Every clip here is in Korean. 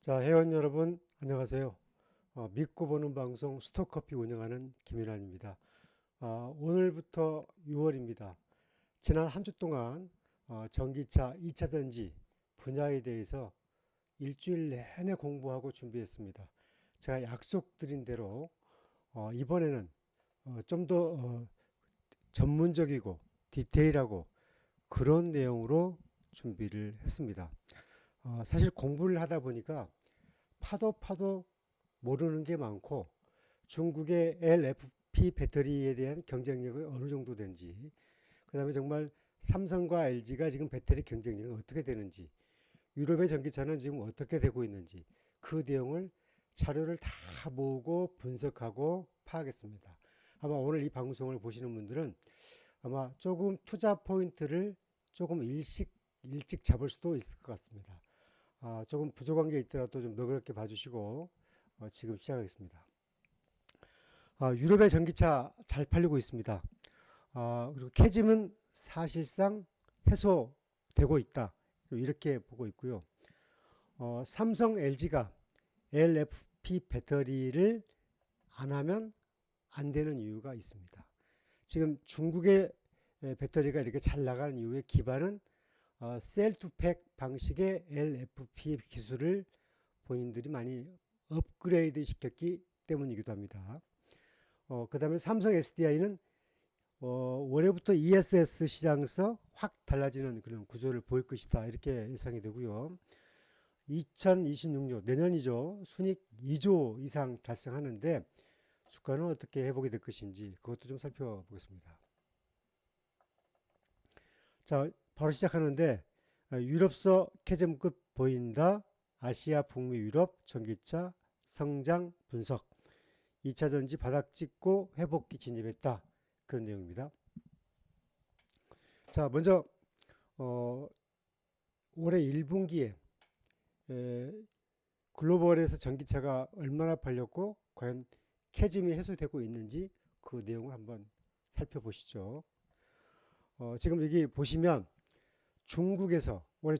자, 회원 여러분, 안녕하세요. 믿고 보는 방송 스톡커피 운영하는 김인환입니다. 오늘부터 6월입니다. 지난 한 주 동안 전기차 2차 전지 분야에 대해서 일주일 내내 공부하고 준비했습니다. 제가 약속드린 대로 이번에는 좀 더 전문적이고 디테일하고 그런 내용으로 준비를 했습니다. 사실 공부를 하다 보니까 파도 모르는 게 많고 중국의 LFP 배터리에 대한 경쟁력이 어느 정도 되는지, 그 다음에 정말 삼성과 LG가 지금 배터리 경쟁력이 어떻게 되는지, 유럽의 전기차는 지금 어떻게 되고 있는지, 그 내용을 자료를 다 모으고 분석하고 파악했습니다. 아마 오늘 이 방송을 보시는 분들은 아마 조금 투자 포인트를 조금 일찍 잡을 수도 있을 것 같습니다. 조금 부족한 게 있더라도 좀 너그럽게 봐주시고 지금 시작하겠습니다. 유럽의 전기차 잘 팔리고 있습니다. 그리고 캐즘은 사실상 해소되고 있다, 이렇게 보고 있고요. 삼성, LG가 LFP 배터리를 안 하면 안 되는 이유가 있습니다. 지금 중국의 배터리가 이렇게 잘 나가는 이유의 기반은 셀투팩 방식의 LFP 기술을 본인들이 많이 업그레이드 시켰기 때문이기도 합니다. 그 다음에 삼성 SDI는 올해부터 ESS 시장에서 확 달라지는 그런 구조를 보일 것이다, 이렇게 예상이 되고요. 2026년 내년이죠. 순익 2조 이상 달성하는데 주가는 어떻게 회복이 될 것인지 그것도 좀 살펴보겠습니다. 자, 바로 시작하는데 유럽서 캐즘급 보인다. 아시아 북미 유럽 전기차 성장 분석. 2차 전지 바닥 찍고 회복기 진입했다, 그런 내용입니다. 자, 먼저 올해 1분기에 글로벌에서 전기차가 얼마나 팔렸고 과연 캐즘이 해소되고 있는지 그 내용을 한번 살펴보시죠. 지금 여기 보시면 중국에서 올해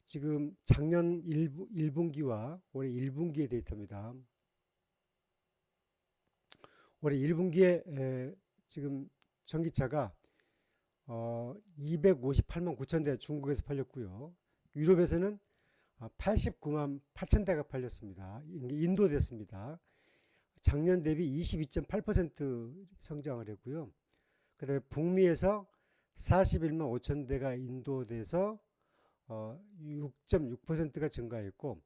지금 작년 1분기와 올해 1분기의 데이터입니다. 올해 1분기에 지금 전기차가 258만 9천 대 중국에서 팔렸고요. 유럽에서는 89만 8천 대가 팔렸습니다. 인도 됐습니다. 작년 대비 22.8% 성장을 했고요. 그 다음에 북미에서 41만 5천 대가 인도돼서 6.6%가 증가했고,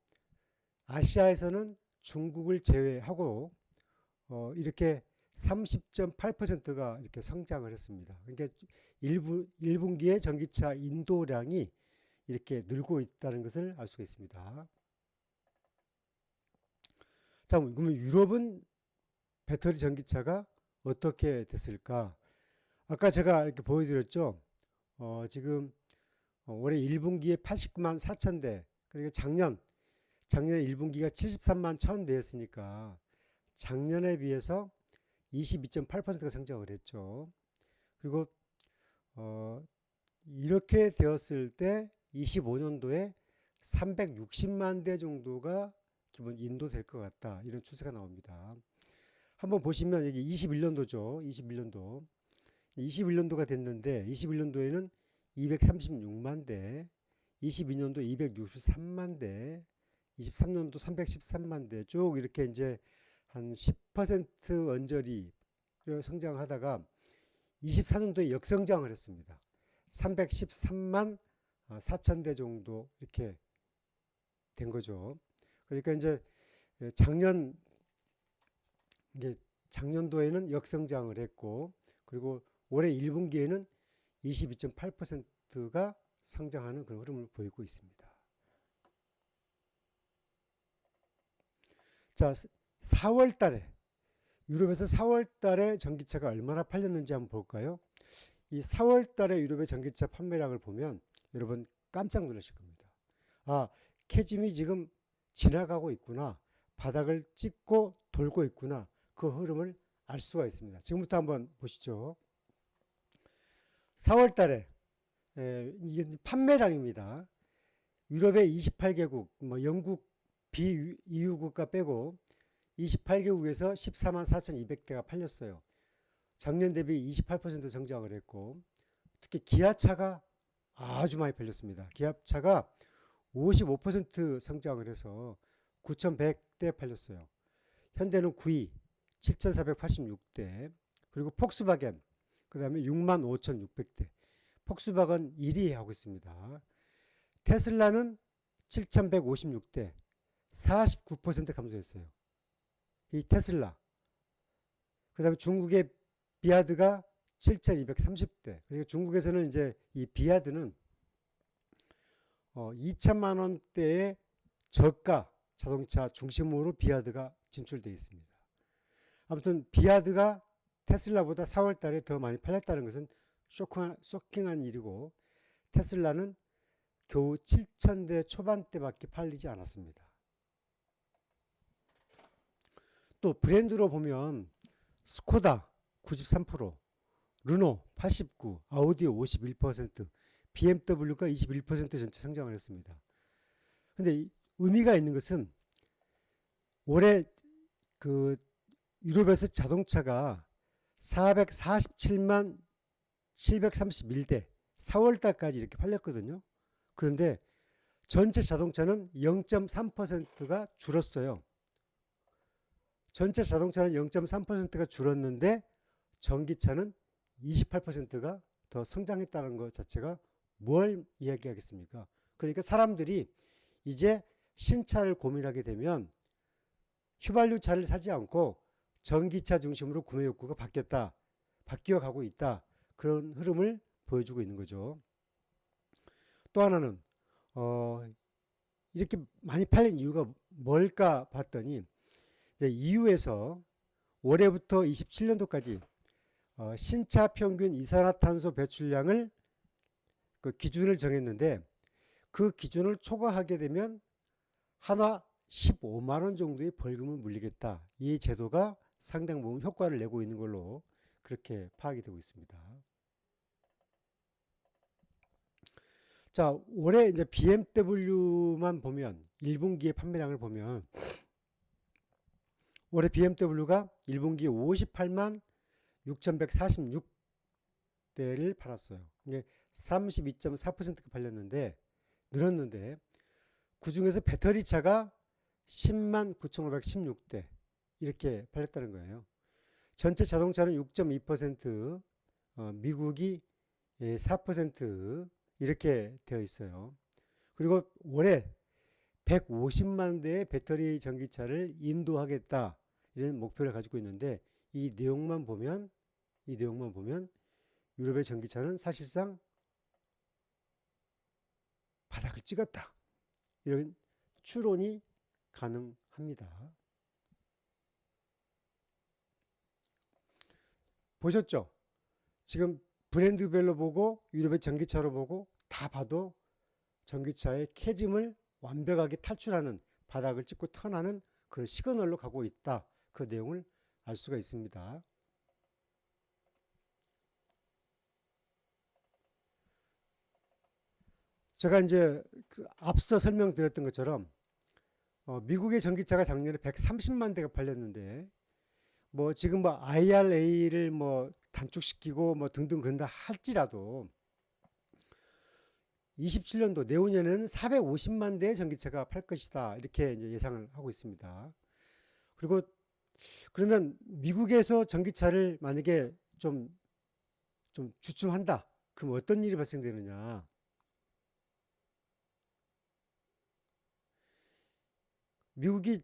아시아에서는 중국을 제외하고 이렇게 30.8%가 이렇게 성장을 했습니다. 그러니까 1분기에 전기차 인도량이 이렇게 늘고 있다는 것을 알 수가 있습니다. 자, 그러면 유럽은 배터리 전기차가 어떻게 됐을까? 아까 제가 이렇게 보여드렸죠. 지금 올해 1분기에 89만 4천 대, 그러니까 작년에 1분기가 73만 1천 대였으니까 작년에 비해서 22.8%가 성장을 했죠. 그리고 이렇게 되었을 때 25년도에 360만 대 정도가 기본 인도될 것 같다, 이런 추세가 나옵니다. 한번 보시면 여기 21년도죠. 21년도가 됐는데 21년도에는 236만 대, 22년도 263만 대, 23년도 313만 대, 쭉 이렇게 이제 한 10% 언저리 성장하다가 24년도에 역성장을 했습니다. 313만 4천 대 정도 이렇게 된 거죠. 그러니까 이제 작년도에는 역성장을 했고, 그리고 올해 1분기에는 22.8%가 성장하는 그런 흐름을 보이고 있습니다. 자, 4월 달에 유럽에서 4월 달에 전기차가 얼마나 팔렸는지 한번 볼까요? 이 4월 달에 유럽의 전기차 판매량을 보면 여러분 깜짝 놀라실 겁니다. 캐즘이 지금 지나가고 있구나, 바닥을 찍고 돌고 있구나, 그 흐름을 알 수가 있습니다. 지금부터 한번 보시죠. 4월 달에 이게 판매량입니다. 유럽의 28개국, 뭐 영국 비EU 국가 빼고 28개국에서 14만 4,200대가 팔렸어요. 작년 대비 28% 성장을 했고, 특히 기아차가 아주 많이 팔렸습니다. 기아차가 55% 성장을 해서 9,100대 팔렸어요. 현대는 9위, 7,486대, 그리고 폭스바겐, 그 다음에 65,600대. 폭스바겐 1위 하고 있습니다. 테슬라는 7,156대, 49% 감소했어요. 이 테슬라. 그 다음에 중국의 비아드가 7,230대. 그러니까 중국에서는 이제 이 비아드는 2천만 원대의 저가 자동차 중심으로 비아드가 진출되어 있습니다. 아무튼 비아드가 테슬라보다 4월 달에 더 많이 팔렸다는 것은 쇼킹한 일이고, 테슬라는 겨우 7,000대 초반대밖에 팔리지 않았습니다. 또 브랜드로 보면 스코다 93%, 르노 89%, 아우디 51%, BMW가 21% 전체 성장을 했습니다. 근데 의미가 있는 것은 올해 그 유럽에서 자동차가 447만 731대 4월 달까지 이렇게 팔렸거든요. 그런데 전체 자동차는 0.3%가 줄었어요. 전체 자동차는 0.3%가 줄었는데 전기차는 28%가 더 성장했다는 것 자체가 뭘 이야기하겠습니까? 그러니까 사람들이 이제 신차를 고민하게 되면 휘발유 차를 사지 않고 전기차 중심으로 구매 욕구가 바뀌어 가고 있다. 그런 흐름을 보여주고 있는 거죠. 또 하나는 이렇게 많이 팔린 이유가 뭘까 봤더니 EU에서 올해부터 27년도까지 신차 평균 이산화탄소 배출량을 그 기준을 정했는데, 그 기준을 초과하게 되면 하나 15만 원 정도의 벌금을 물리겠다. 이 제도가 상당 부분 효과를 내고 있는 걸로 그렇게 파악이 되고 있습니다. 자, 올해 이제 BMW만 보면 1분기의 판매량을 보면 올해 BMW가 1분기에 58만 6,146대를 팔았어요. 이게 32.4%가 팔렸는데 늘었는데, 그 중에서 배터리 차가 10만 9,516대 이렇게 팔렸다는 거예요. 전체 자동차는 6.2%, 미국이 4% 이렇게 되어 있어요. 그리고 올해 150만 대의 배터리 전기차를 인도하겠다 이런 목표를 가지고 있는데, 이 내용만 보면 유럽의 전기차는 사실상 바닥을 찍었다, 이런 추론이 가능합니다. 보셨죠? 지금 브랜드별로 보고 유럽의 전기차로 보고 다 봐도 전기차의 캐즘을 완벽하게 탈출하는, 바닥을 찍고 턴하는 그런 시그널로 가고 있다. 그 내용을 알 수가 있습니다. 제가 이제 앞서 설명드렸던 것처럼 미국의 전기차가 작년에 130만 대가 팔렸는데, 뭐 지금 뭐 IRA를 뭐 단축시키고 뭐 등등 그런다 할지라도 27년도 내후년에는 450만 대의 전기차가 팔 것이다, 이렇게 이제 예상을 하고 있습니다. 그리고 그러면 미국에서 전기차를 만약에 좀 주춤한다, 그럼 어떤 일이 발생되느냐? 미국이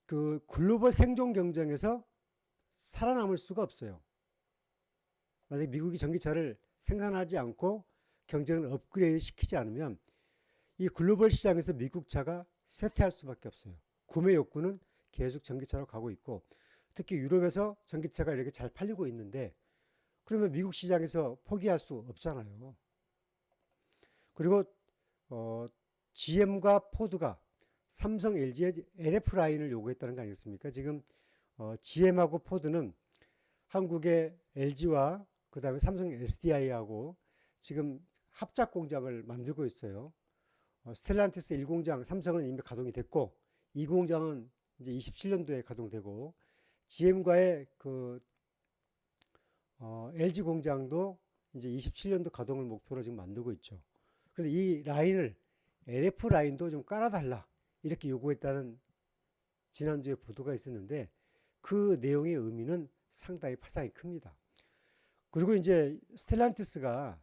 그 글로벌 생존 경쟁에서 살아남을 수가 없어요. 만약에 미국이 전기차를 생산하지 않고 경쟁을 업그레이드 시키지 않으면 이 글로벌 시장에서 미국 차가 쇠퇴할 수밖에 없어요. 구매 욕구는 계속 전기차로 가고 있고, 특히 유럽에서 전기차가 이렇게 잘 팔리고 있는데 그러면 미국 시장에서 포기할 수 없잖아요. 그리고 GM과 포드가 삼성, LG의 LF 라인을 요구했다는 거 아니겠습니까? 지금 GM하고 포드는 한국의 LG와 그 다음에 삼성 SDI하고 지금 합작 공장을 만들고 있어요. 스텔란티스 1공장 삼성은 이미 가동이 됐고 2공장은 이제 27년도에 가동되고 GM과의 LG 공장도 이제 27년도 가동을 목표로 지금 만들고 있죠. 그런데 이 라인을 LF 라인도 좀 깔아달라 이렇게 요구했다는 지난주에 보도가 있었는데 그 내용의 의미는 상당히 파장이 큽니다. 그리고 이제 스텔란티스가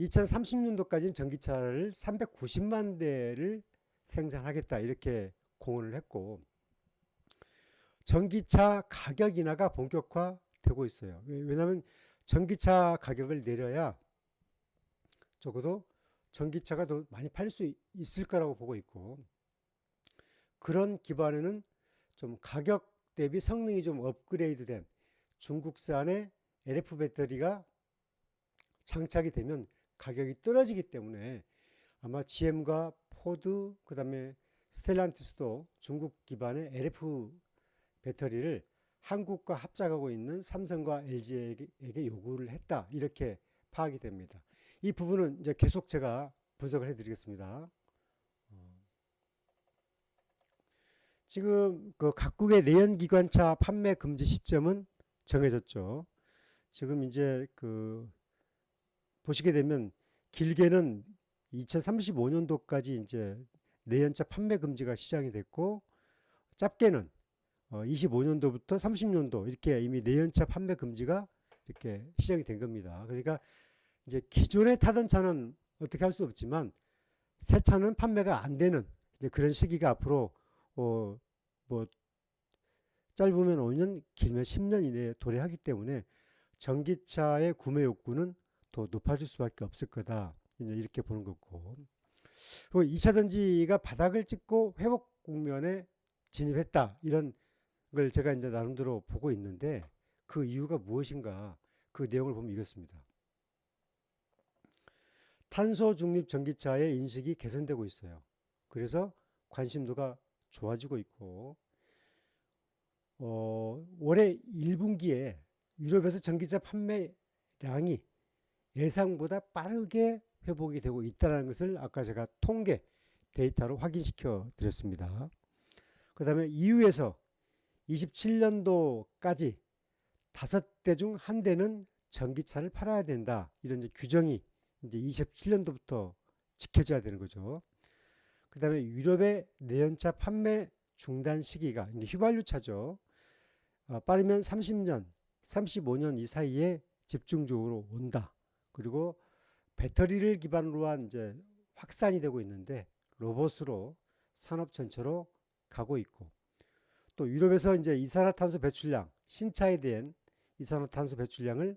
2030년도까지는 전기차를 390만 대를 생산하겠다 이렇게 공언을 했고 전기차 가격 인하가 본격화되고 있어요. 왜냐하면 전기차 가격을 내려야 적어도 전기차가 더 많이 팔릴 수 있을 거라고 보고 있고 그런 기반에는 좀 가격 대비 성능이 좀 업그레이드된 중국산의 LF 배터리가 장착이 되면 가격이 떨어지기 때문에 아마 GM과 포드 그 다음에 스텔란티스도 중국 기반의 LF 배터리를 한국과 합작하고 있는 삼성과 LG에게 요구를 했다 이렇게 파악이 됩니다. 이 부분은 이제 계속 제가 분석을 해드리겠습니다. 지금 그 각국의 내연기관차 판매 금지 시점은 정해졌죠. 지금 이제 보시게 되면 길게는 2035년도까지 이제 내연차 판매 금지가 시작이 됐고 짧게는 25년도부터 30년도 이렇게 이미 내연차 판매 금지가 이렇게 시작이 된 겁니다. 그러니까 이제 기존에 타던 차는 어떻게 할 수 없지만 새 차는 판매가 안 되는 이제 그런 시기가 앞으로 뭐 짧으면 5년, 길면 10년 이내에 도래하기 때문에 전기차의 구매 욕구는 더 높아질 수밖에 없을 거다. 이렇게 보는 거고. 그리고 2차 전지가 바닥을 찍고 회복 국면에 진입했다. 이런 걸 제가 이제 나름대로 보고 있는데 그 이유가 무엇인가? 그 내용을 보면 이렇습니다. 탄소 중립 전기차의 인식이 개선되고 있어요. 그래서 관심도가 좋아지고 있고 올해 1분기에 유럽에서 전기차 판매량이 예상보다 빠르게 회복이 되고 있다는 것을 아까 제가 통계 데이터로 확인시켜 드렸습니다. 그 다음에 EU에서 27년도까지 5대 중 1대는 전기차를 팔아야 된다. 이런 이제 규정이 이제 27년도부터 지켜져야 되는 거죠. 그 다음에 유럽의 내연차 판매 중단 시기가 이제 휘발유 차죠. 빠르면 30년, 35년 이 사이에 집중적으로 온다. 그리고 배터리를 기반으로 한 이제 확산이 되고 있는데 로봇으로 산업 전체로 가고 있고 또 유럽에서 이제 이산화탄소 배출량 신차에 대한 이산화탄소 배출량을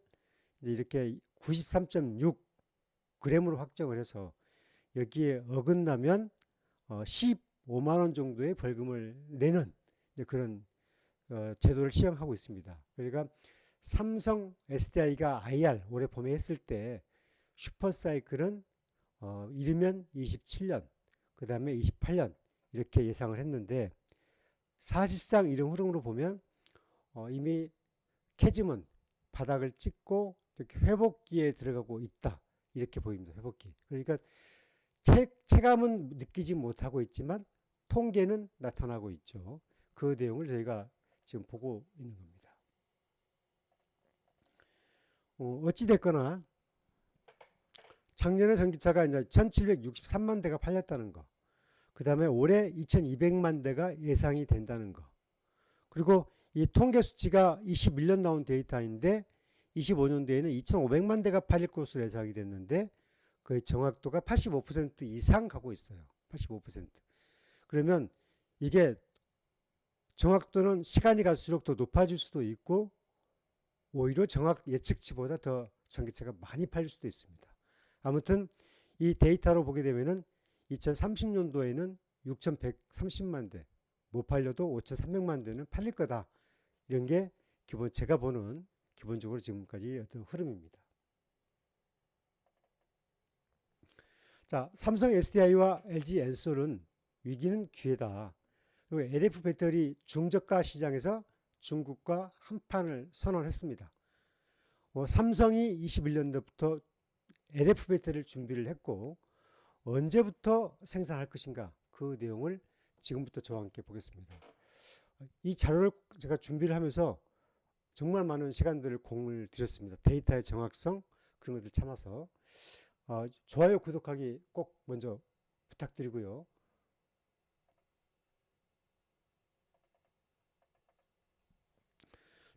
이제 이렇게 93.6g으로 확정을 해서 여기에 어긋나면 15만 원 정도의 벌금을 내는 그런 제도를 시행하고 있습니다. 그러니까 삼성 SDI가 IR 올해 봄에 했을 때 슈퍼사이클은 이르면 27년, 그 다음에 28년 이렇게 예상을 했는데 사실상 이런 흐름으로 보면 이미 캐즘은 바닥을 찍고 이렇게 회복기에 들어가고 있다. 이렇게 보입니다. 회복기. 그러니까 체감은 느끼지 못하고 있지만 통계는 나타나고 있죠. 그 내용을 저희가 지금 보고 있는 겁니다. 어찌됐거나 작년에 전기차가 이제 1763만 대가 팔렸다는 거. 그 다음에 올해 2200만 대가 예상이 된다는 거. 그리고 이 통계 수치가 21년 나온 데이터인데 25년도에는 2500만 대가 팔릴 것으로 예상이 됐는데 그 정확도가 85% 이상 가고 있어요. 85%. 그러면 이게 정확도는 시간이 갈수록 더 높아질 수도 있고 오히려 정확 예측치보다 더 전기차가 많이 팔릴 수도 있습니다. 아무튼 이 데이터로 보게 되면은 2030년도에는 6130만 대, 못 팔려도 5300만 대는 팔릴 거다. 이런 게 제가 보는 기본적으로 지금까지 어떤 흐름입니다. 자, 삼성 SDI와 LG 엔솔은 위기는 기회다. 그리고 LF 배터리 중저가 시장에서 중국과 한판을 선언했습니다. 삼성이 21년도부터 LF 배터리를 준비를 했고 언제부터 생산할 것인가 그 내용을 지금부터 저와 함께 보겠습니다. 이 자료를 제가 준비를 하면서 정말 많은 시간들을 공을 들였습니다. 데이터의 정확성 그런 것들 참아서 좋아요 구독하기 꼭 먼저 부탁드리고요.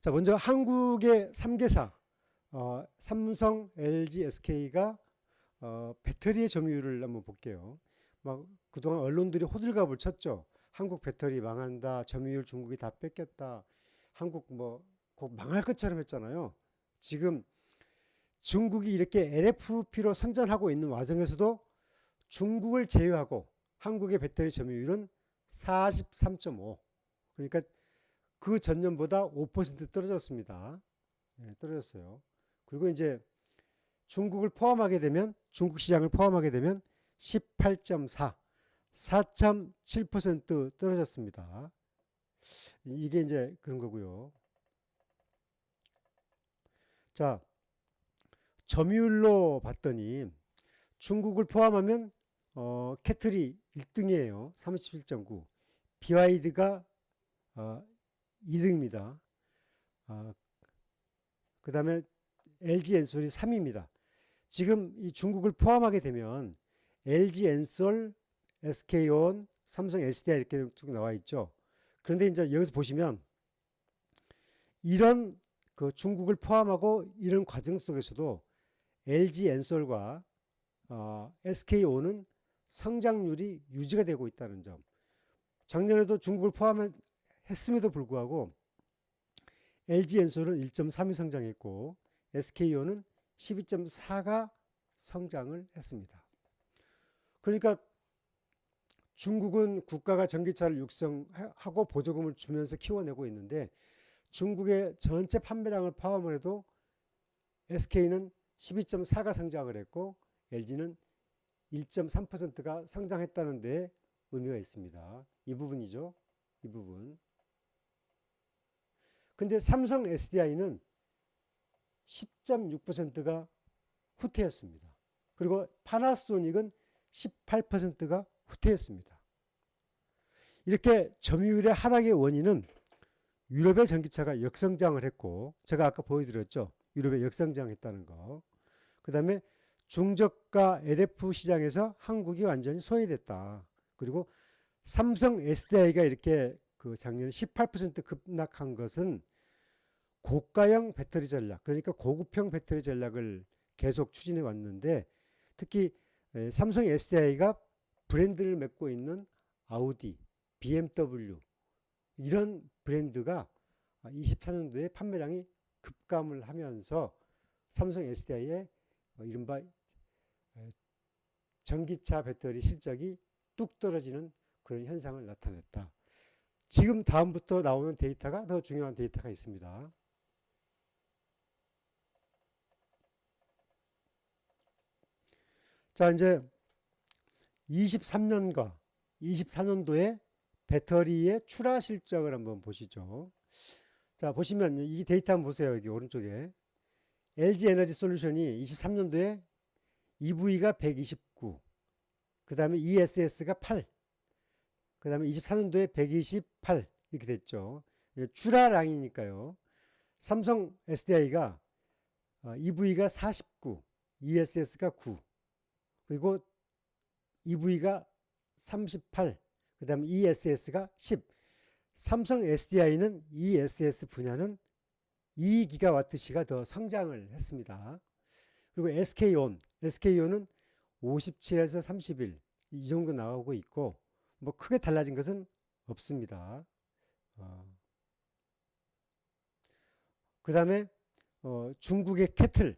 자, 먼저 한국의 3개사 삼성, LG, SK가 배터리의 점유율을 한번 볼게요. 막 그동안 언론들이 호들갑을 쳤죠. 한국 배터리 망한다. 점유율 중국이 다 뺏겼다. 한국 뭐 곧 망할 것처럼 했잖아요. 지금 중국이 이렇게 LFP로 선전하고 있는 와중에서도 중국을 제외하고 한국의 배터리 점유율은 43.5. 그러니까 그 전년보다 5% 떨어졌습니다. 예, 떨어졌어요. 그리고 이제 중국을 포함하게 되면 중국 시장을 포함하게 되면 18.4, 4.7% 떨어졌습니다. 이게 이제 그런 거고요. 자, 점유율로 봤더니 중국을 포함하면 캐틀이 1등이에요. 37.9. BYD가 2등입니다. 그 다음에 LG 엔솔이 3위입니다. 지금 이 중국을 포함하게 되면 LG 엔솔, SK온, 삼성 SDI 이렇게 쭉 나와 있죠. 그런데 이제 여기서 보시면 이런 그 중국을 포함하고 이런 과정 속에서도 LG 엔솔과 SK온은 성장률이 유지가 되고 있다는 점. 작년에도 중국을 포함했음에도 불구하고 LG 엔솔은 1.3이 성장했고 SK온은 12.4가 성장을 했습니다. 그러니까 중국은 국가가 전기차를 육성하고 보조금을 주면서 키워내고 있는데 중국의 전체 판매량을 포함을 해도 SK는 12.4가 성장을 했고 LG는 1.3%가 성장했다는 데 의미가 있습니다. 이 부분이죠. 이 부분. 근데 삼성 SDI는 10.6%가 후퇴했습니다. 그리고 파나소닉은 18%가 후퇴했습니다. 이렇게 점유율의 하락의 원인은 유럽의 전기차가 역성장을 했고 제가 아까 보여드렸죠. 유럽에 역성장했다는 거. 그 다음에 중저가 LF 시장에서 한국이 완전히 소외됐다. 그리고 삼성 SDI가 이렇게 그 작년에 18% 급락한 것은 고가형 배터리 전략, 그러니까 고급형 배터리 전략을 계속 추진해 왔는데 특히 삼성 SDI가 브랜드를 맺고 있는 아우디, BMW 이런 브랜드가 24년도에 판매량이 급감을 하면서 삼성 SDI의 이른바 전기차 배터리 실적이 뚝 떨어지는 그런 현상을 나타냈다. 지금 다음부터 나오는 데이터가 더 중요한 데이터가 있습니다. 자, 이제 23년과 24년도에 배터리의 출하 실적을 한번 보시죠. 자, 보시면 이 데이터 한번 보세요. 여기 오른쪽에. LG 에너지 솔루션이 23년도에 EV가 129, 그 다음에 ESS가 8, 그 다음에 24년도에 128 이렇게 됐죠. 출하량이니까요. 삼성 SDI가 EV가 49, ESS가 9, 그리고 EV가 38, 그 다음에 ESS가 10. 삼성 SDI는 ESS 분야는 2기가와트시가 더 성장을 했습니다. 그리고 SK온은 57에서 31, 이 정도 나오고 있고 뭐 크게 달라진 것은 없습니다. 그 다음에 중국의 캐틀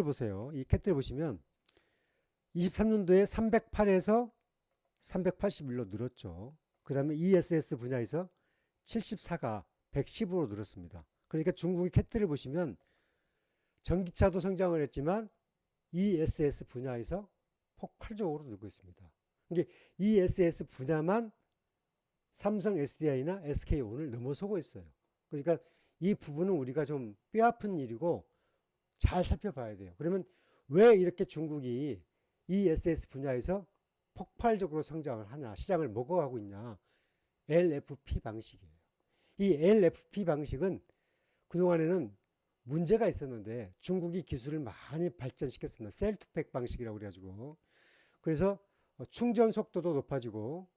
보세요. 이 캐틀 보시면 23년도에 308에서 381로 늘었죠. 그 다음에 ESS 분야에서 74가 110으로 늘었습니다. 그러니까 중국의 캐틀을 보시면 전기차도 성장을 했지만 ESS 분야에서 폭발적으로 늘고 있습니다. 이게 ESS 분야만 삼성 SDI나 SK온을 넘어서고 있어요. 그러니까 이 부분은 우리가 좀 뼈아픈 일이고 잘 살펴봐야 돼요. 그러면 왜 이렇게 중국이 ESS 분야에서 폭발적으로 성장을 하냐, 시장을 먹어가고 있냐, LFP 방식이에요. 이 LFP 방식은 그동안에는 문제가 있었는데 중국이 기술을 많이 발전시켰습니다. 셀투팩 방식이라고 그래가지고. 그래서 충전 속도도 높아지고,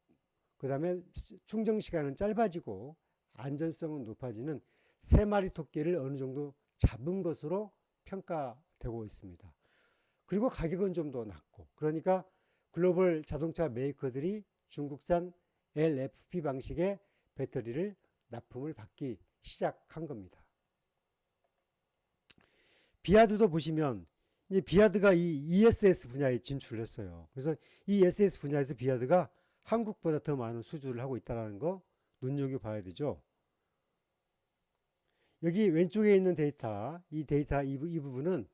그 다음에 충전 시간은 짧아지고, 안전성은 높아지는 세 마리 토끼를 어느 정도 잡은 것으로 평가되고 있습니다. 그리고 가격은 좀 더 낮고, 그러니까 글로벌 자동차 메이커들이 중국산 LFP 방식의 배터리를 납품을 받기 시작한 겁니다. 비아드도 보시면 이제 비아드가 이 ESS 분야에 진출을 했어요. 그래서 이 ESS 분야에서 비아드가 한국보다 더 많은 수주를 하고 있다는 거 눈여겨봐야 되죠. 여기 왼쪽에 있는 데이터, 이 데이터 이 부분은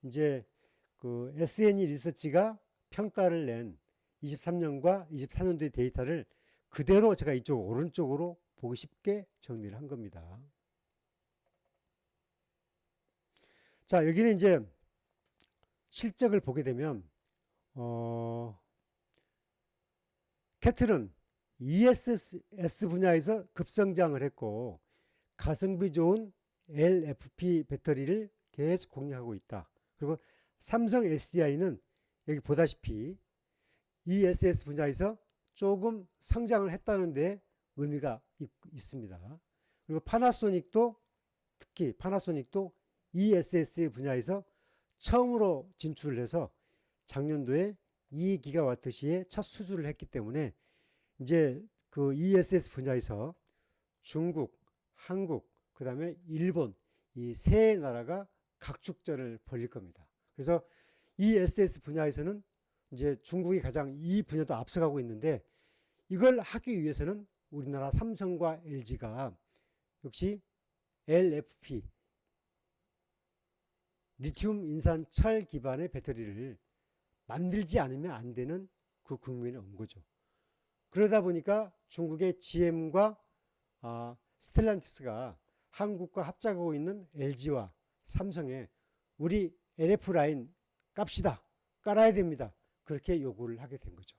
이제 그 SNE 리서치가 평가를 낸 23년과 24년도의 데이터를 그대로 제가 이쪽 오른쪽으로 보기 쉽게 정리를 한 겁니다. 자, 여기는 이제 실적을 보게 되면 캐틀은 ESS 분야에서 급성장을 했고 가성비 좋은 LFP 배터리를 계속 공략하고 있다. 그리고 삼성 SDI는 여기 보다시피 ESS 분야에서 조금 성장을 했다는 데 의미가 있습니다. 그리고 파나소닉도 특히 파나소닉도 ESS 분야에서 처음으로 진출을 해서 작년도에 2기가와트시의 첫 수주를 했기 때문에 이제 그 ESS 분야에서 중국, 한국, 그 다음에 일본 이 세 나라가 각축전을 벌일 겁니다. 그래서 ESS 분야에서는 이제 중국이 가장 이 분야도 앞서가고 있는데 이걸 하기 위해서는 우리나라 삼성과 LG가 역시 LFP 리튬 인산 철 기반의 배터리를 만들지 않으면 안 되는 그 국면에 온 거죠. 그러다 보니까 중국의 GM과 스텔란티스가 한국과 합작하고 있는 LG와 삼성에 우리 LF 라인 깝시다. 깔아야 됩니다. 그렇게 요구를 하게 된 거죠.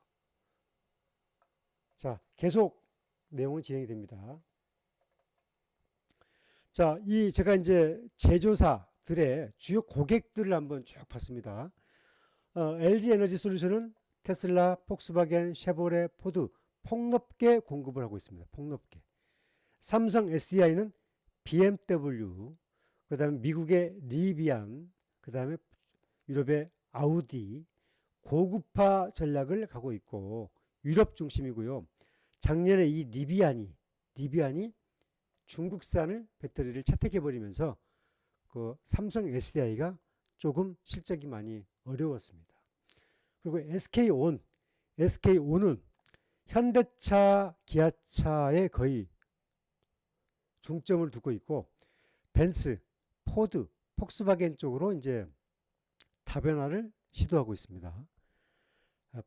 자, 계속 내용은 진행이 됩니다. 자, 제가 이제 제조사들의 주요 고객들을 한번 쭉 봤습니다. LG 에너지 솔루션은 테슬라, 폭스바겐, 쉐보레, 포드 폭넓게 공급을 하고 있습니다. 폭넓게. 삼성 SDI는 BMW, 그 다음에 미국의 리비안, 그 다음에 유럽의 아우디, 고급화 전략을 가고 있고 유럽 중심이고요. 작년에 이 리비안이 중국산을 배터리를 채택해버리면서 그 삼성 SDI가 조금 실적이 많이 어려웠습니다. 그리고 SK온은 현대차, 기아차에 거의 중점을 두고 있고 벤츠, 포드, 폭스바겐 쪽으로 이제 다변화를 시도하고 있습니다.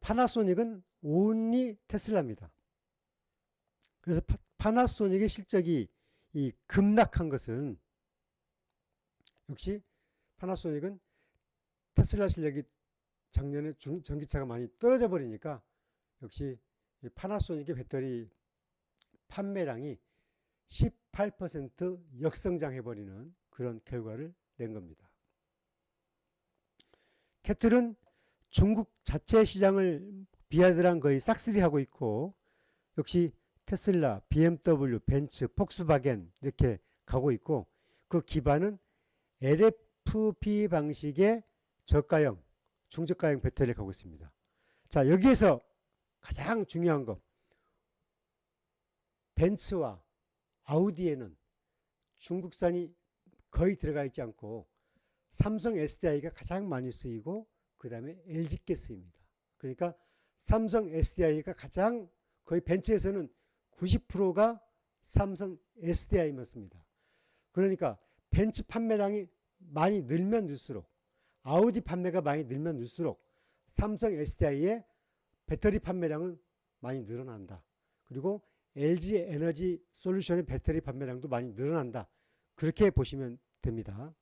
파나소닉은 온리 테슬라입니다. 그래서 파나소닉의 실적이 이 급락한 것은 역시 파나소닉은 테슬라 실력이 작년에 전기차가 많이 떨어져 버리니까 역시 파나소닉의 배터리 판매량이 18% 역성장해버리는 그런 결과를 낸 겁니다. 캐틀은 중국 자체 시장을 비아드랑 거의 싹쓸이하고 있고 역시 테슬라, BMW, 벤츠, 폭스바겐 이렇게 가고 있고 그 기반은 LFP 방식의 저가형, 중저가형 배터리를 가고 있습니다. 자, 여기에서 가장 중요한 거 벤츠와 아우디에는 중국산이 거의 들어가 있지 않고 삼성 SDI가 가장 많이 쓰이고 그 다음에 LG께 쓰입니다. 그러니까 삼성 SDI가 가장 거의 벤츠에서는 90%가 삼성 SDI만 씁니다. 그러니까 벤츠 판매량이 많이 늘면 늘수록 아우디 판매가 많이 늘면 늘수록 삼성 SDI의 배터리 판매량은 많이 늘어난다. 그리고 LG 에너지 솔루션의 배터리 판매량도 많이 늘어난다. 그렇게 보시면 됩니다.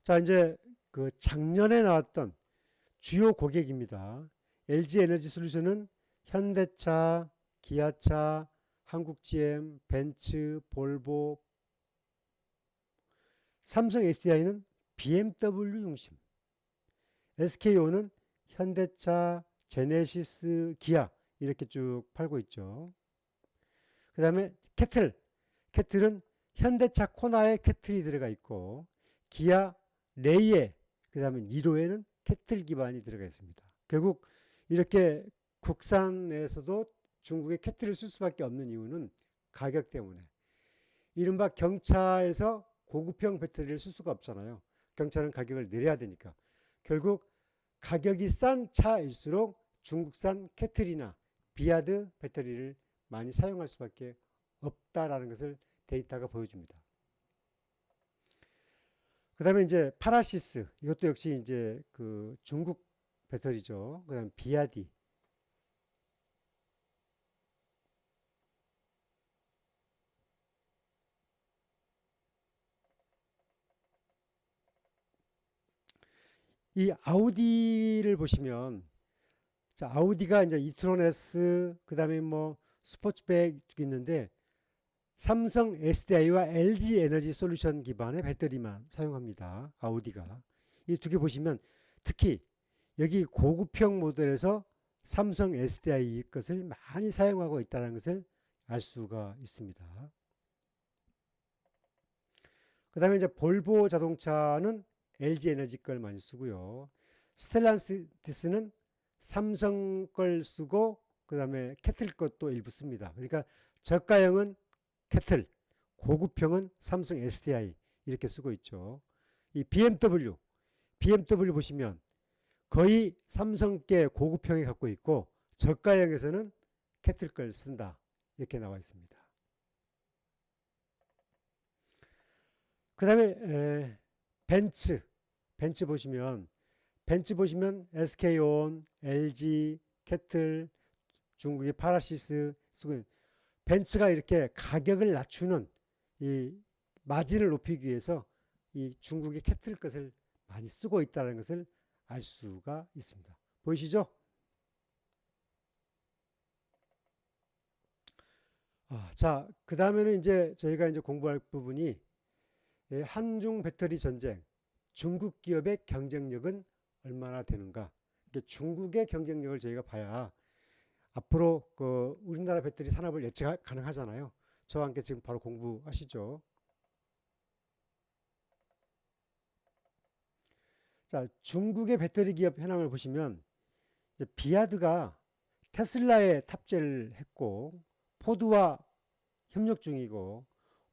자, 이제 그 작년에 나왔던 주요 고객입니다. LG 에너지 솔루션은 현대차, 기아차, 한국GM, 벤츠, 볼보, 삼성 SDI는 BMW 중심, SKO는 현대차, 제네시스, 기아 이렇게 쭉 팔고 있죠. 그 다음에 캐틀은 현대차 코나에 캐틀이 들어가 있고 기아 레이에 그 다음에 니로에는 캐틀 기반이 들어가 있습니다. 결국 이렇게 국산에서도 중국에 캐틀을 쓸 수밖에 없는 이유는 가격 때문에. 이른바 경차에서 고급형 배터리를 쓸 수가 없잖아요. 경차는 가격을 내려야 되니까. 결국 가격이 싼 차일수록 중국산 캐틀이나 비아드 배터리를 많이 사용할 수밖에 없다라는 것을 데이터가 보여줍니다. 그 다음에 이제 파라시스, 이것도 역시 이제 그 중국 배터리죠. 그 다음에 비아디. 이 아우디를 보시면, 자, 아우디가 이제 이트론 S, 그 다음에 뭐 스포츠백 있는데, 삼성 SDI와 LG 에너지 솔루션 기반의 배터리만 사용합니다. 아우디가. 이 두 개 보시면 특히 여기 고급형 모델에서 삼성 SDI 것을 많이 사용하고 있다는 것을 알 수가 있습니다. 그 다음에 이제 볼보 자동차는 LG 에너지 걸 많이 쓰고요. 스텔란티스는 삼성 걸 쓰고 그 다음에 캐틀 것도 일부 씁니다. 그러니까 저가형은 캐틀, 고급형은 삼성 SDI 이렇게 쓰고 있죠. 이 BMW 보시면 거의 삼성께 고급형이 갖고 있고 저가형에서는 캐틀 걸 쓴다 이렇게 나와 있습니다. 그 다음에 벤츠 보시면 SK온, LG, 캐틀, 중국의 파라시스 쓰고 벤츠가 이렇게 가격을 낮추는 이 마진을 높이기 위해서 이 중국의 캐틀 것을 많이 쓰고 있다는 것을 알 수가 있습니다. 보이시죠? 자, 그 다음에는 이제 저희가 이제 공부할 부분이 한중 배터리 전쟁, 중국 기업의 경쟁력은 얼마나 되는가? 중국의 경쟁력을 저희가 봐야 앞으로 그 우리나라 배터리 산업을 예측 가능하잖아요. 저와 함께 지금 바로 공부하시죠. 자, 중국의 배터리 기업 현황을 보시면 비아드가 테슬라에 탑재를 했고 포드와 협력 중이고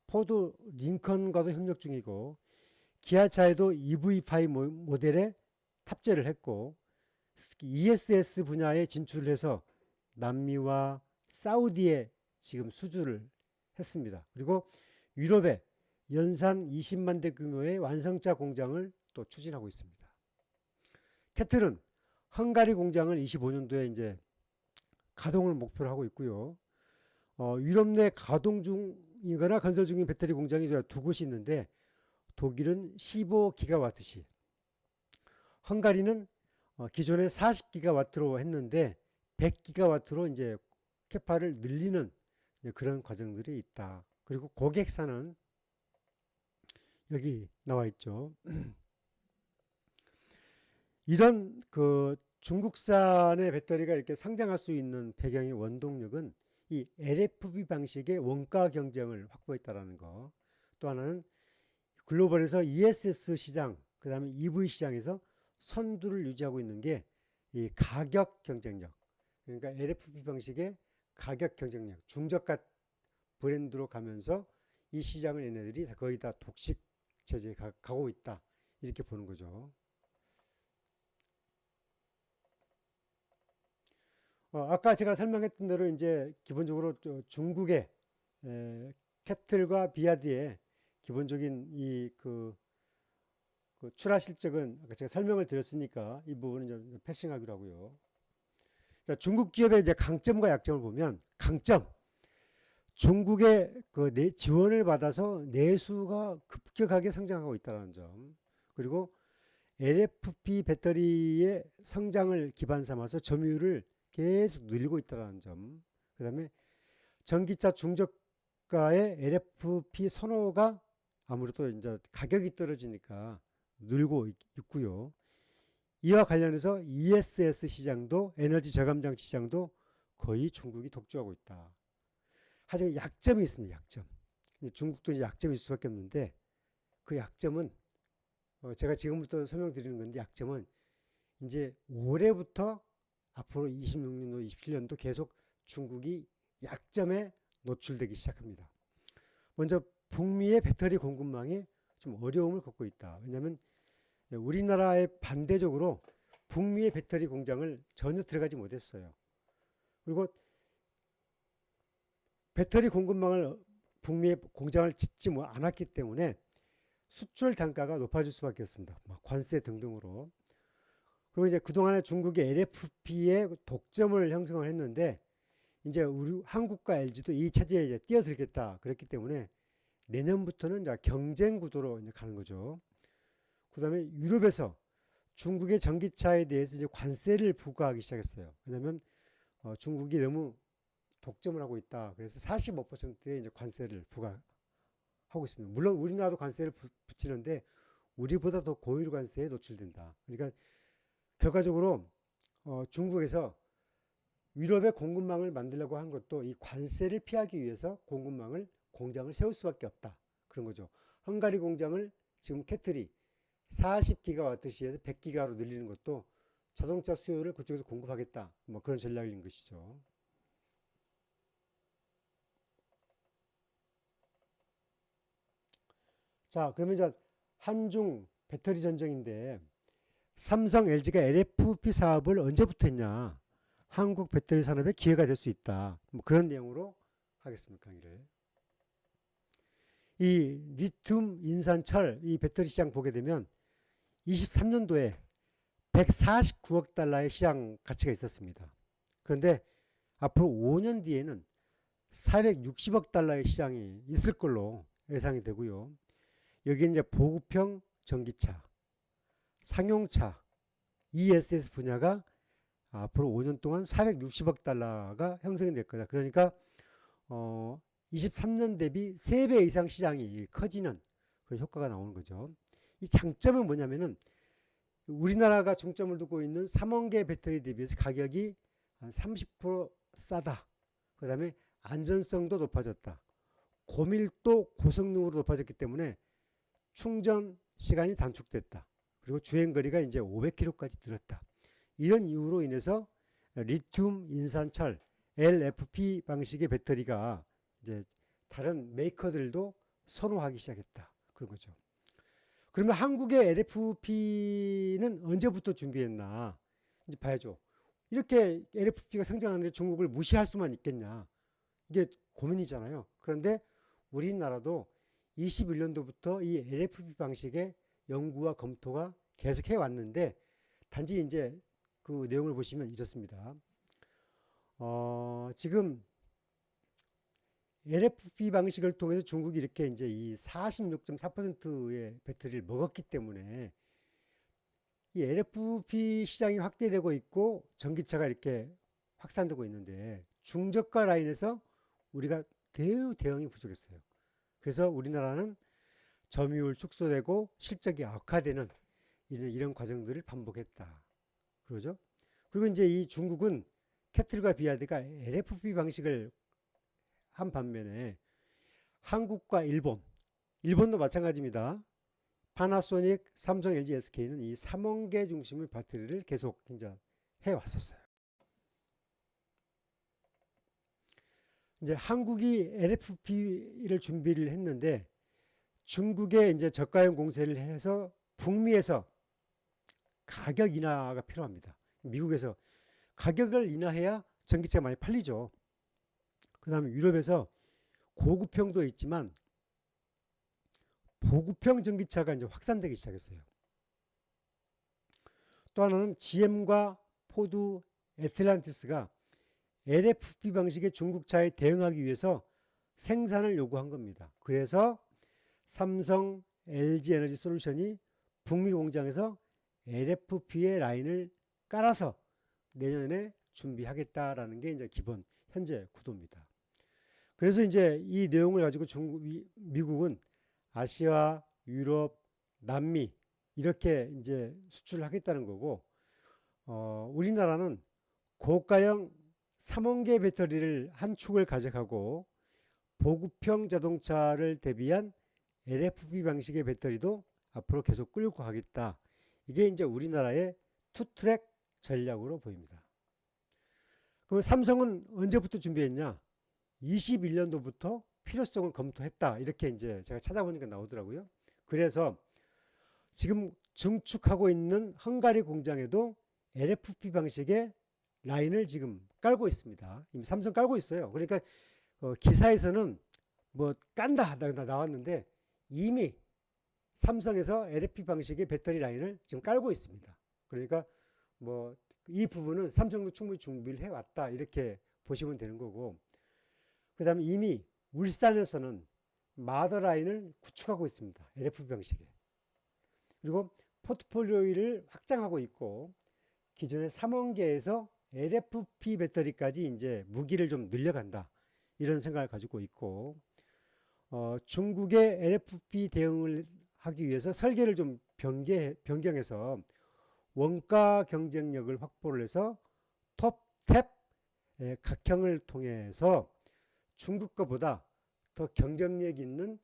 포드 링컨과도 협력 중이고 기아차에도 EV5 모델에 탑재를 했고 ESS 분야에 진출을 해서 남미와 사우디에 지금 수주를 했습니다. 그리고 유럽에 연산 20만 대 규모의 완성차 공장을 또 추진하고 있습니다. 캐틀은 헝가리 공장을 25년도에 이제 가동을 목표로 하고 있고요. 유럽 내 가동 중이거나 건설 중인 배터리 공장이 두 곳이 있는데 독일은 15기가와트시, 헝가리는 기존에 40기가와트로 했는데 100기가와트로 이제 캐파를 늘리는 그런 과정들이 있다. 그리고 고객사는 여기 나와 있죠. 이런 그 중국산의 배터리가 이렇게 상장할 수 있는 배경의 원동력은 이 LFP 방식의 원가 경쟁을 확보했다라는 거. 또 하나는 글로벌에서 ESS 시장, 그 다음에 EV 시장에서 선두를 유지하고 있는 게 이 가격 경쟁력. 그러니까 LFP 방식의 가격 경쟁력, 중저가 브랜드로 가면서 이 시장을 얘네들이 거의 다 독식 체제에 가고 있다. 이렇게 보는 거죠. 아까 제가 설명했던 대로 이제 기본적으로 중국의 캐틀과 비아드의 기본적인 그 출하 실적은 아까 제가 설명을 드렸으니까 이 부분은 좀 패싱하기로 하고요. 자, 중국 기업의 이제 강점과 약점을 보면 강점, 중국의 그 지원을 받아서 내수가 급격하게 성장하고 있다는 점. 그리고 LFP 배터리의 성장을 기반 삼아서 점유율을 계속 늘리고 있다는 점. 그 다음에 전기차 중저가의 LFP 선호가 아무래도 이제 가격이 떨어지니까 늘고 있고요. 이와 관련해서 ESS 시장도 에너지 저감 장치 시장도 거의 중국이 독주하고 있다. 하지만 약점이 있습니다. 약점. 중국도 이제 약점이 있을 수밖에 없는데 그 약점은 제가 지금부터 설명드리는 건데 약점은 이제 올해부터 앞으로 26년도, 27년도 계속 중국이 약점에 노출되기 시작합니다. 먼저 북미의 배터리 공급망이 좀 어려움을 겪고 있다. 왜냐하면 우리나라에 반대적으로 북미의 배터리 공장을 전혀 들어가지 못했어요. 그리고 배터리 공급망을 북미의 공장을 짓지 않았기 때문에 수출 단가가 높아질 수밖에 없습니다. 관세 등등으로. 그리고 이제 그동안에 중국이 LFP의 독점을 형성을 했는데 이제 우리 한국과 LG도 이 체제에 이제 뛰어들겠다 그랬기 때문에 내년부터는 이제 경쟁 구도로 이제 가는 거죠. 그 다음에 유럽에서 중국의 전기차에 대해서 이제 관세를 부과하기 시작했어요. 왜냐하면 중국이 너무 독점을 하고 있다. 그래서 45%의 이제 관세를 부과하고 있습니다. 물론 우리나라도 관세를 붙이는데 우리보다 더 고율 관세에 노출된다. 그러니까 결과적으로 중국에서 유럽의 공급망을 만들려고 한 것도 이 관세를 피하기 위해서 공장을 세울 수밖에 없다. 그런 거죠. 헝가리 공장을 지금 캐틀이 40기가와트시에서 100기가로 늘리는 것도 자동차 수요를 그쪽에서 공급하겠다. 뭐 그런 전략인 것이죠. 자, 그러면 이제 한중 배터리 전쟁인데 삼성, LG가 LFP 사업을 언제부터 했냐? 한국 배터리 산업에 기회가 될 수 있다. 뭐 그런 내용으로 하겠습니다. 강의를. 이 리튬, 인산, 철, 이 배터리 시장 보게 되면 23년도에 149억 달러의 시장 가치가 있었습니다. 그런데 앞으로 5년 뒤에는 460억 달러의 시장이 있을 걸로 예상이 되고요. 여기 이제 보급형 전기차, 상용차, ESS 분야가 앞으로 5년 동안 460억 달러가 형성이 될 거다. 그러니까 23년 대비 3배 이상 시장이 커지는 그런 효과가 나오는 거죠. 이 장점은 뭐냐면은 우리나라가 중점을 두고 있는 3원계 배터리 대비해서 가격이 한 30% 싸다. 그 다음에 안전성도 높아졌다. 고밀도 고성능으로 높아졌기 때문에 충전 시간이 단축됐다. 그리고 주행거리가 이제 500km까지 늘었다. 이런 이유로 인해서 리튬, 인산, 철, LFP 방식의 배터리가 이제 다른 메이커들도 선호하기 시작했다. 그런 거죠. 그러면 한국의 LFP는 언제부터 준비했나? 이제 봐야죠. 이렇게 LFP가 성장하는데 중국을 무시할 수만 있겠냐? 이게 고민이잖아요. 그런데 우리나라도 21년도부터 이 LFP 방식의 연구와 검토가 계속 해왔는데 단지 이제 그 내용을 보시면 이렇습니다. 지금 LFP 방식을 통해서 중국이 이렇게 이제 이 46.4%의 배터리를 먹었기 때문에 이 LFP 시장이 확대되고 있고 전기차가 이렇게 확산되고 있는데 중저가 라인에서 우리가 대응이 부족했어요. 그래서 우리나라는 점유율 축소되고 실적이 악화되는 이런 과정들을 반복했다. 그러죠? 그리고 이제 이 중국은 캐틀과 비아드가 LFP 방식을 한 반면에 한국과 일본도 마찬가지입니다. 파나소닉, 삼성, LG, SK는 이 3원계 중심의 배터리를 계속 이제 해왔었어요. 이제 한국이 LFP를 준비를 했는데 중국에 이제 저가형 공세를 해서 북미에서 가격 인하가 필요합니다. 미국에서 가격을 인하해야 전기차가 많이 팔리죠. 그 다음에 유럽에서 고급형도 있지만 보급형 전기차가 이제 확산되기 시작했어요. 또 하나는 GM과 포드, 애틀란티스가 LFP 방식의 중국차에 대응하기 위해서 생산을 요구한 겁니다. 그래서 삼성, LG 에너지 솔루션이 북미 공장에서 LFP의 라인을 깔아서 내년에 준비하겠다라는 게 이제 기본 현재 구도입니다. 그래서 이제 이 내용을 가지고 미국은 아시아, 유럽, 남미 이렇게 이제 수출을 하겠다는 거고, 우리나라는 고가형 3원계 배터리를 한 축을 가져가고 보급형 자동차를 대비한 LFP 방식의 배터리도 앞으로 계속 끌고 가겠다. 이게 이제 우리나라의 투트랙 전략으로 보입니다. 그럼 삼성은 언제부터 준비했냐? 21년도부터 필요성을 검토했다. 이렇게 이제 제가 찾아보니까 나오더라고요. 그래서 지금 증축하고 있는 헝가리 공장에도 LFP 방식의 라인을 지금 깔고 있습니다. 이미 삼성 깔고 있어요. 그러니까 기사에서는 뭐 깐다 나왔는데 이미 삼성에서 LFP 방식의 배터리 라인을 지금 깔고 있습니다. 그러니까 뭐 이 부분은 삼성도 충분히 준비를 해왔다 이렇게 보시면 되는 거고, 그 다음에 이미 울산에서는 마더 라인을 구축하고 있습니다. LFP 방식에. 그리고 포트폴리오를 확장하고 있고 기존의 3원계에서 LFP 배터리까지 이제 무기를 좀 늘려간다 이런 생각을 가지고 있고, 중국의 LFP 대응을 하기 위해서 설계를 좀 변경해서 원가 경쟁력을 확보를 해서 톱탭 각형을 통해서 중국 거보다 더 경쟁력 있는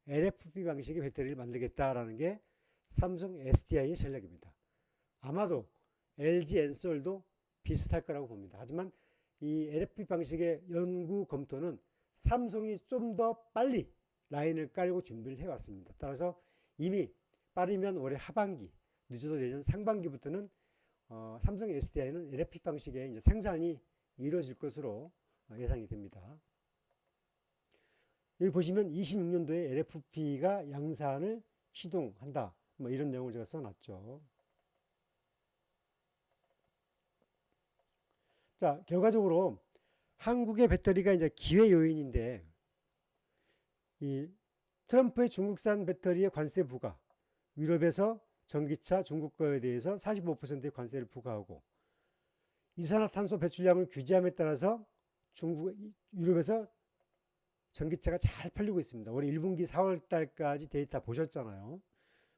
LFP 방식의 배터리를 만들겠다라는 게 삼성 SDI의 전략입니다. 아마도 LG 엔솔도 비슷할 거라고 봅니다. 하지만 이 LFP 방식의 연구 검토는 삼성이 좀 더 빨리 라인을 깔고 준비를 해왔습니다. 따라서 이미 빠르면 올해 하반기, 늦어도 내년 상반기부터는 삼성 SDI는 LFP 방식의 이제 생산이 이루어질 것으로 예상이 됩니다. 여기 보시면 26년도에 LFP가 양산을 시동한다. 뭐 이런 내용을 제가 써놨죠. 자, 결과적으로 한국의 배터리가 이제 기회 요인인데, 이 트럼프의 중국산 배터리의 관세 부과, 유럽에서 전기차 중국 거에 대해서 45%의 관세를 부과하고, 이산화탄소 배출량을 규제함에 따라서 유럽에서 전기차가 잘 팔리고 있습니다. 올해 1분기 4월 달까지 데이터 보셨잖아요.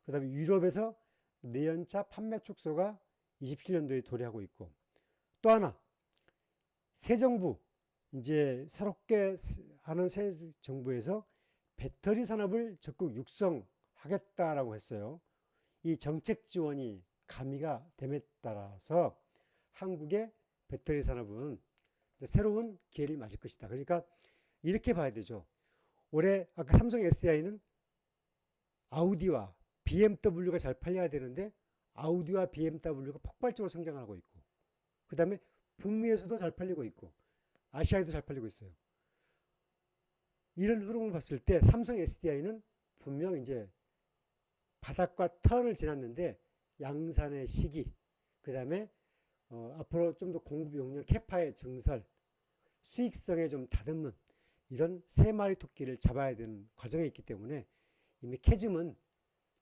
그 다음에 유럽에서 내연차 판매 축소가 27년도에 도래하고 있고, 또 하나 새 정부, 이제 새롭게 하는 새 정부에서 배터리 산업을 적극 육성하겠다라고 했어요. 이 정책 지원이 가미가 됨에 따라서 한국의 배터리 산업은 새로운 기회를 맞을 것이다. 그러니까 이렇게 봐야 되죠. 올해 아까 삼성 SDI는 아우디와 BMW가 잘 팔려야 되는데 아우디와 BMW가 폭발적으로 성장하고 있고, 그 다음에 북미에서도 잘 팔리고 있고 아시아에도 잘 팔리고 있어요. 이런 흐름을 봤을 때 삼성 SDI는 분명 이제 바닥과 턴을 지났는데 양산의 시기, 그 다음에 앞으로 좀 더 공급 용량 캐파의 증설, 수익성에 좀 다듬는 이런 세 마리 토끼를 잡아야 되는 과정에 있기 때문에 이미 캐즘은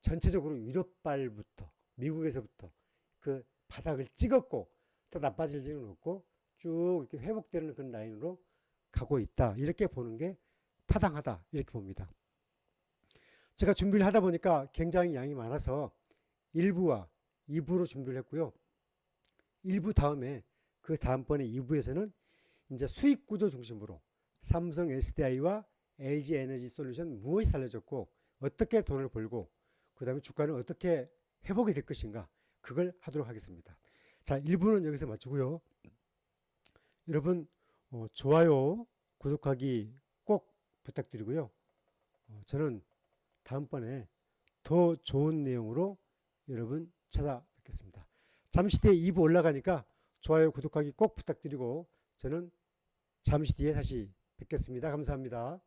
전체적으로 유럽발부터 미국에서부터 그 바닥을 찍었고 또 나빠질 일은 없고 쭉 이렇게 회복되는 그런 라인으로 가고 있다. 이렇게 보는 게 타당하다. 이렇게 봅니다. 제가 준비를 하다 보니까 굉장히 양이 많아서 1부와 2부로 준비를 했고요. 1부 다음에 그 다음번에 2부에서는 이제 수익 구조 중심으로 삼성 SDI와 LG 에너지 솔루션 무엇이 달라졌고 어떻게 돈을 벌고 그 다음에 주가는 어떻게 회복이 될 것인가, 그걸 하도록 하겠습니다. 자, 1부는 여기서 마치고요. 여러분 좋아요, 구독하기 꼭 부탁드리고요. 저는 다음번에 더 좋은 내용으로 여러분 찾아뵙겠습니다. 잠시 뒤에 2부 올라가니까 좋아요, 구독하기 꼭 부탁드리고 저는 잠시 뒤에 다시 뵙겠습니다. 감사합니다.